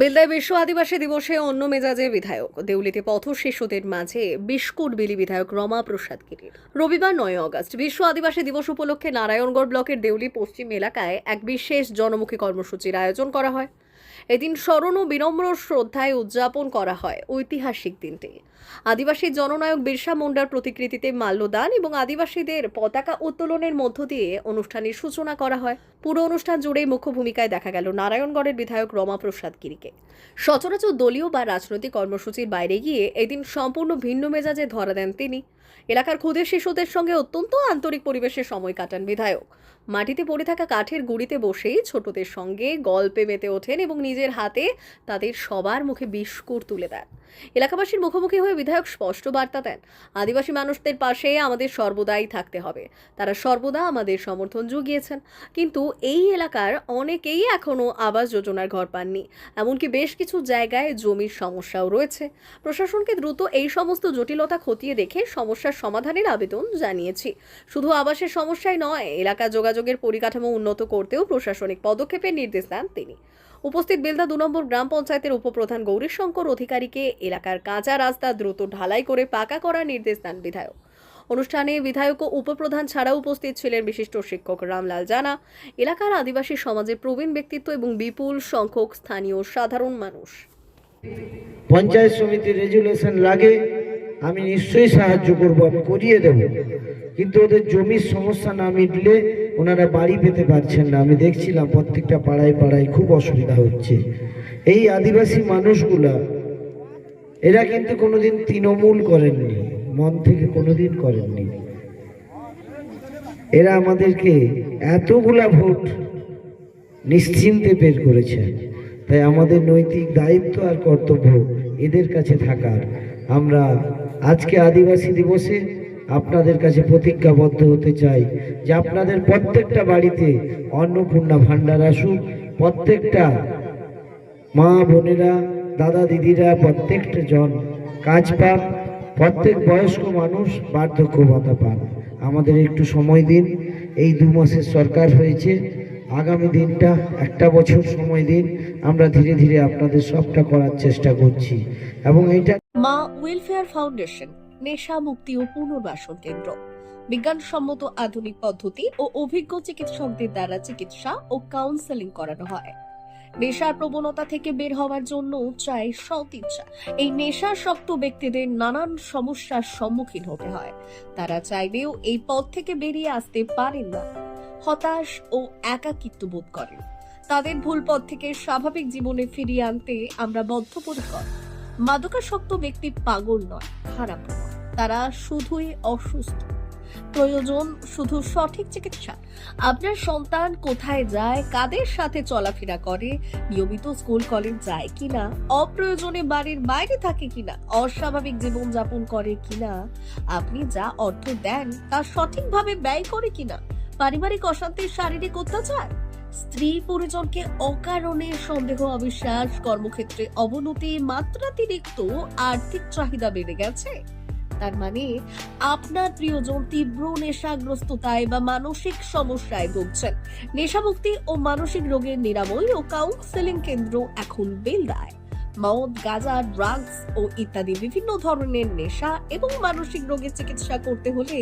বেলদায় বিশ্ব আদিবাসী দিবসে অন্য মেজাজে বিধায়ক দেউলিতে পথ শিশুদের মাঝে বিস্কুট বিলি বিধায়ক রমা প্রসাদ গিরির। রবিবার 9 আগস্ট বিশ্ব আদিবাসী দিবস উপলক্ষে নারায়ণগড় ব্লকের দেউলি পশ্চিম এলাকায় এক বিশেষ জনমুখী কর্মসূচির আয়োজন করা হয়। এদিন স্মরণ ও বিনম্র শ্রদ্ধায় উদযাপন করা হয় ঐতিহাসিক দিনটি। আদিবাসী জননায়ক বিরসা মুন্ডার প্রতিকৃতিতে মাল্যদান এবং আদিবাসীদের পতাকা উত্তোলনের মধ্য দিয়ে অনুষ্ঠানের সূচনা করা হয়। পুরো অনুষ্ঠান জুড়েই মুখ্য ভূমিকায় দেখা গেল নারায়ণগড়ের বিধায়ক রমা প্রসাদ গিরিকে। সচরাচর দলীয় বা রাজনৈতিক কর্মসূচির বাইরে গিয়ে এদিন সম্পূর্ণ ভিন্ন মেজাজে ধরা দেন তিনি। এলাকার ক্ষুদে শিশুদের সঙ্গে অত্যন্ত আন্তরিক পরিবেশে সময় কাটান বিধায়ক। মাটিতে পড়ে থাকা কাঠের গুঁড়িতে বসেই ছোটদের সঙ্গে গল্পে মেতে ওঠেন এবং নিজের হাতে তাদের সবার মুখে বিস্কুট তুলে দেন। এলাকাবাসীর মুখোমুখি হয়ে বিধায়ক স্পষ্ট বার্তা দেন, আদিবাসী মানুষদের পাশে আমাদের সর্বদাই থাকতে হবে। তারা সর্বদা আমাদের সমর্থন জুগিয়েছেন, কিন্তু এই এলাকার অনেকেই এখনও আবাস যোজনার ঘর পাননি। এমনকি বেশ কিছু জায়গায় জমির সমস্যাও রয়েছে। প্রশাসনকে দ্রুত এই সমস্ত জটিলতা খতিয়ে দেখে সমস্যার সমাধানের আবেদন জানিয়েছি। শুধু আবাসের সমস্যাই নয়, এলাকা যোগাযোগের পরিকাঠামো উন্নত করতেও প্রশাসনিক পদক্ষেপের নির্দেশ দেন তিনি। উপস্থিত বেলদা 2 নম্বর গ্রাম পঞ্চায়েতের উপপ্রধান গৌরীশঙ্কর অধিকারীকে এলাকার কাঁচা রাস্তা দ্রুত ঢালাই করে পাকা করার নির্দেশ দেন বিধায়ক। অনুষ্ঠানে বিধায়ক ও উপপ্রধান ছাড়াও উপস্থিত ছিলেন বিশিষ্ট শিক্ষক রামলাল জানা, এলাকার আদিবাসী সমাজের প্রবীণ ব্যক্তিত্ব এবং বিপুল সংখ্যক স্থানীয় সাধারণ মানুষ। পঞ্চায়েত সমিতির রেজুলেশন লাগে, আমি নিশ্চয়ই সাহায্য করব, আমি করিয়ে দেব, কিন্তু ওদের জমির সমস্যা না মিটলে ওনারা বাড়ি পেতে পারছেন না। আমি দেখছিলাম প্রত্যেকটা পাড়ায় পাড়ায় খুব অসুবিধা হচ্ছে। এই আদিবাসী মানুষগুলা এরা কিন্তু কোনোদিন তৃণমূল করেননি, মন থেকে কোনোদিন করেননি। এরা আমাদেরকে এতগুলা ভোট নিশ্চিন্তে বের করেছেন, তাই আমাদের নৈতিক দায়িত্ব আর কর্তব্য এদের কাছে থাকার। আমরা আজকে আদিবাসী দিবসে আপনাদের কাছে প্রতিজ্ঞাবদ্ধ হতে চাই যে আপনাদের প্রত্যেকটা বাড়িতে অন্নপূর্ণা ভাণ্ডার আসুক, প্রত্যেকটা মা বোনেরা দাদা দিদিরা প্রত্যেকটা জন কাজ পান, প্রত্যেক বয়স্ক মানুষ বার্ধক্য ভাতা পান। আমাদের একটু সময় দিন, এই 2 মাসের সরকার হয়েছে, আগামী দিনটা 1 বছর সময় দিন, আমরা ধীরে ধীরে আপনাদের সবটা করার চেষ্টা করছি। এবং এইটা মা ওয়েলফেয়ার ফাউন্ডেশন নেশা মুক্তি ও পুনর্বাসন কেন্দ্র, বিজ্ঞানসম্মত আধুনিক পদ্ধতি ও অভিজ্ঞ চিকিৎসকদের দ্বারা চিকিৎসা ও কাউন্সেলিং করানো হয়। নেশার প্রবণতা থেকে বের হওয়ার জন্য চাই সৎ ইচ্ছা। এই নেশাসক্ত ব্যক্তিদের নানান সমস্যার সম্মুখীন হতে হয়, তারা চাইলেও এই পথ থেকে বেরিয়ে আসতে পারেন না, হতাশ ও একাকিত্ব বোধ করেন। তাদের ভুল পথ থেকে স্বাভাবিক জীবনে ফিরিয়ে আনতে আমরা বদ্ধপরিকর। মাদকাসক্ত ব্যক্তি পাগল নয়, খারাপ নয়, তারা শুধুই অসুস্থ। প্রয়োজন শুধু সঠিক চিকিৎসা। আপনার সন্তান কোথায় যায়, কাদের সাথে চলাফেরা করে, নিয়মিত স্কুল কলেজ যায় কিনা, অপ্রয়োজনে বাড়ির বাইরে থাকে কিনা, অস্বাভাবিক জীবন যাপন করে কিনা, আপনি যা অর্থ দেন তা সঠিকভাবে ব্যয় করে কিনা, পারিবারিক অশান্তির শারীরিক অত্যাচার, স্ত্রী পরিজনকে অকারণে সন্দেহ অবিশ্বাস, কর্মক্ষেত্রে অবনতি, মাত্রাতিরিক্ত আর্থিক চাহিদা বেড়ে গেছে, তার মানে আপনার প্রিয়জন তীব্র নেশাগ্রস্ততায় বা মানসিক সমস্যায় ভুগছেন। নেশামুক্তি ও মানসিক রোগের নিরাময় ও কাউন্সেলিং কেন্দ্র এখন বেলদায়। মদ, গাঁজা, ড্রাগস ও ইত্যাদি বিভিন্ন ধরনের নেশা এবং মানসিক রোগের চিকিৎসা করতে হলে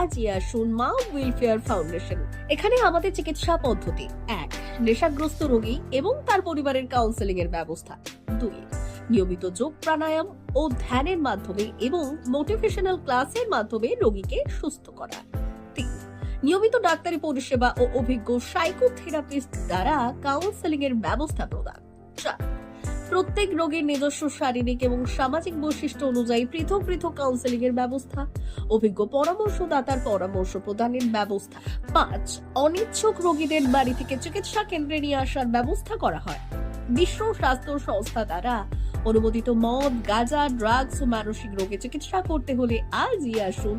আজই আসুন মা ওয়েলফেয়ার ফাউন্ডেশন। এখানে আমাদের চিকিৎসা পদ্ধতি: 1. নেশাগ্রস্ত রোগী এবং তার পরিবারের কাউন্সেলিং এর ব্যবস্থা। 2. নিয়মিত যোগ, প্রাণায়াম ও ধ্যানের মাধ্যমে এবং মোটিভেশনাল ক্লাসের মাধ্যমে রোগীকে সুস্থ করা। 3. নিয়মিত ডাক্তারি পরিষেবা ও অভিজ্ঞ সাইকোথেরাপিস্ট দ্বারা কাউন্সেলিং এর ব্যবস্থা প্রদান। 4. প্রত্যেক রোগীর নিজস্ব শারীরিক এবং সামাজিক বৈশিষ্ট্য অনুযায়ী পৃথক পৃথক কাউন্সেলিং এর ব্যবস্থা, অভিজ্ঞ পরামর্শদাতার পরামর্শ প্রদানের ব্যবস্থা। 5. অনিচ্ছুক রোগীদের বাড়ি থেকে চিকিৎসা কেন্দ্রে নিয়ে আসার ব্যবস্থা করা হয়। বিশ্ব স্বাস্থ্য সংস্থা দ্বারা অনুমোদিত মদ, গাঁজা, ড্রাগস ও মানসিক রোগে চিকিৎসা করতে হলে আজই আসুন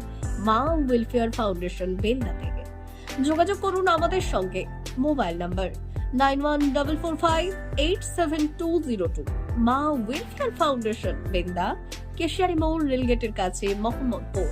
মা ওয়েলফেয়ার ফাউন্ডেশন বেলদা থেকে। যোগাযোগ করুন আমাদের সঙ্গে। Mobile number 9144587202। মা ওয়েলফেয়ার ফাউন্ডেশন বেলদা, কেশিয়ারি মোড়, রেলগেটের কাছে, মোহাম্মদপুর।